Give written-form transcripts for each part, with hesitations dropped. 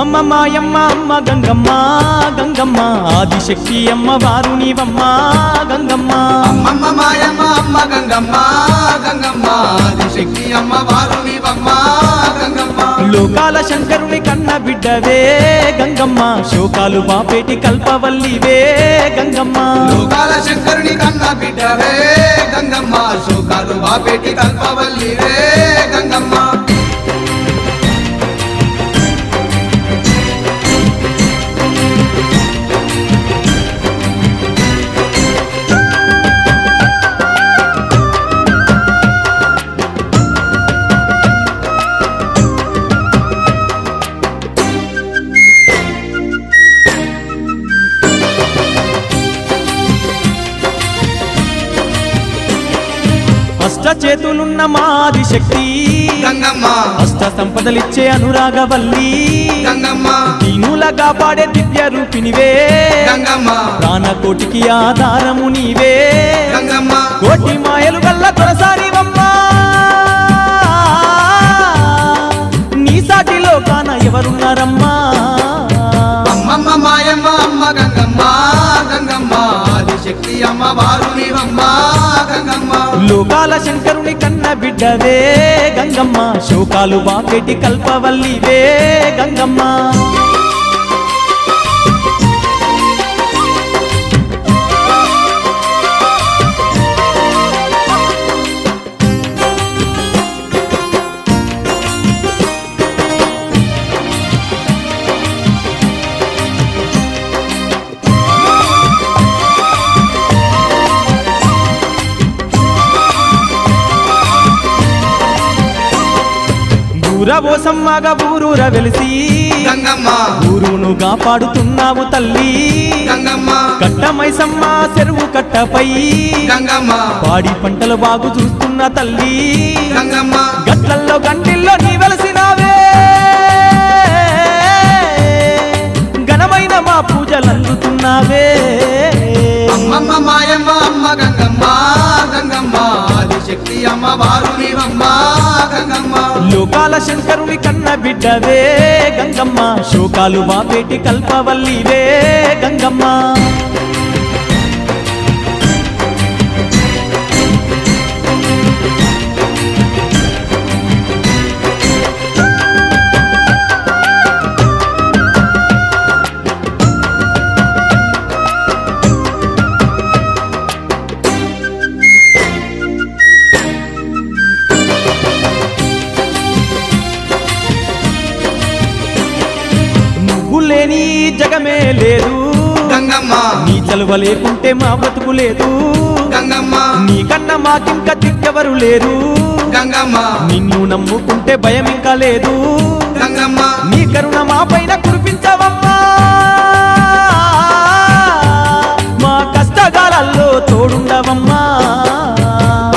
అమ్మమ్మ మాయమ్మ అమ్మ గంగమ్మ గంగమ్మ ఆదిశక్తి అమ్మ వారు నీవమ్మ గంగమ్మ అమ్మమ్మ మాయమ్మ అమ్మ గంగమ్మ గంగమ్మ ఆదిశక్తి అమ్మ వారు నీవమ్మ గంగమ్మ లోకాల శంకరుని కన్న బిడ్డవే గంగమ్మ శోకాలు బాపేటి కల్పవల్లివే గంగమ్మ లోకాల శంకరుని కన్న బిడ్డవే గంగమ్మ శోకాలు బాపేటి కల్పవల్లివే గంగమ్మ అష్ట చేతులున్న మాది శక్తి గంగమ్మ అష్ట సంపదలిచ్చే అనురాగవల్లి గంగమ్మ దీనుల కాపాడే దివ్య రూపినివే గంగమ్మ ప్రాణకోటికి ఆధారము నీవే గంగమ్మ కోటి మాయలు గల్ల కొనసారివమ్మా నీ సాటిలో కాన ఎవరున్నారమ్మా అమ్మమ్మ మాయమ్మ అమ్మ గంగమ్మ గంగమ్మ ఆదిశక్తి అమ్మ వారు నీవమ్మ గంగమ్మ లోకాల శంకరుని కన్న బిడ్డవే గంగమ్మ శోకాలు బాపేటి కల్పవల్లివే గంగమ్మ ఊరవోసమ్మగా ఊరూర వెలిసి గంగమ్మ ఊరును కాపాడుతున్నావు తల్లి గంగమ్మ కట్టమైసమ్మ చెరువు కట్టపై గంగమ్మ పాడి పంటలు బాగు చూస్తున్న తల్లి గంగమ్మ గట్లల్లో గంటిల్లో నీ వెలసినావే ఘనమైన మా పూజలు అందుతున్నావే అమ్మమ్మ మాయమ్మ అమ్మ గంగమ్మ గంగమ్మ ఆదిశక్తి అమ్మ వారు నీవమ్మ గంగమ్మ లోకాల శంకరుని కన్న బిడ్డవే గంగమ్మ శోకాలు బాపేటి కల్పవల్లివే గంగమ్మ లేని జగమే లేదు గంగమ్మ నీ చలువ లేకుంటే మా బ్రతుకు లేదు గంగమ్మ నీకన్నా మాకింక దిక్కెవరు లేరు గంగమ్మ నిన్ను నమ్ముకుంటే భయం ఇంకా లేదు గంగమ్మ నీ కరుణ మా పైన కురిపించవమ్మా మా కష్టకాలాల్లో తోడుండవమ్మా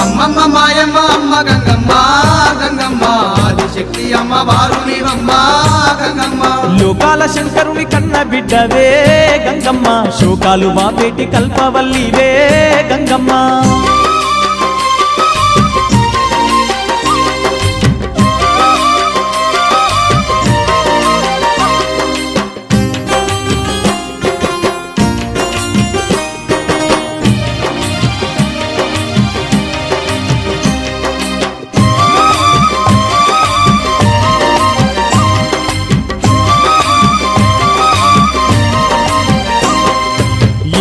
అమ్మమ్మ మాయమ్మ అమ్మ గంగమ్మ గంగమ్మ ఆదిశక్తి అమ్మ వారు నీవమ్మ గంగమ్మ లోకాల శంకరుని కన్న బిడ్డవే గంగమ్మ శోకాలు బాపేటి కల్పవల్లివే గంగమ్మ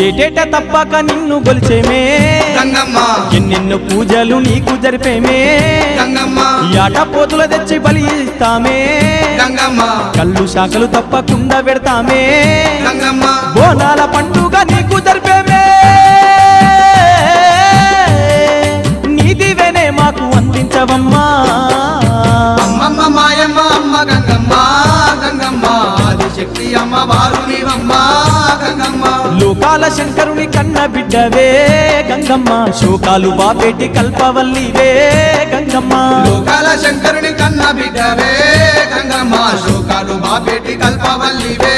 ఏటేట తప్పక నిన్ను గొలిచేమే గంగమ్మ ఎన్నెన్నో పూజలు నీకు జరిపేమే గంగమ్మ ఆట పోతుల తెచ్చి బలి ఇస్తామే గంగమ్మ కళ్ళు శాఖలు తప్పకుండా పెడతామే గంగమ్మ బోనాల పండుగ నీకు జరిపేమే నీదివేనే మాకు అందించవమ్మా అమ్మమ్మ మాయమ్మ అమ్మ గంగమ్మ గంగమ్మ ఆదిశక్తి అమ్మ వారు నీవమ్మ గంగమ్మ లోకాల శంకరుని కన్న బిడ్డవే గంగమ్మ శోకాలు బాపేటి కల్పవల్లివే గంగమ్మ లోకాల శంకరుని కన్న బిడ్డవే గంగమ్మ శోకాలు బాపేటి కల్పవల్లివే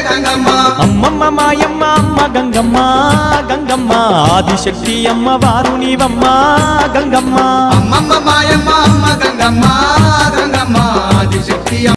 గంగమ్మ అమ్మమ్మ మాయమ్మ అమ్మ గంగమ్మ గంగమ్మ ఆదిశక్తి అమ్మ వారు నీవమ్మ గంగమ్మ అమ్మమ్మ మాయమ్మ అమ్మ గంగమ్మ గంగమ్మ ఆదిశక్తి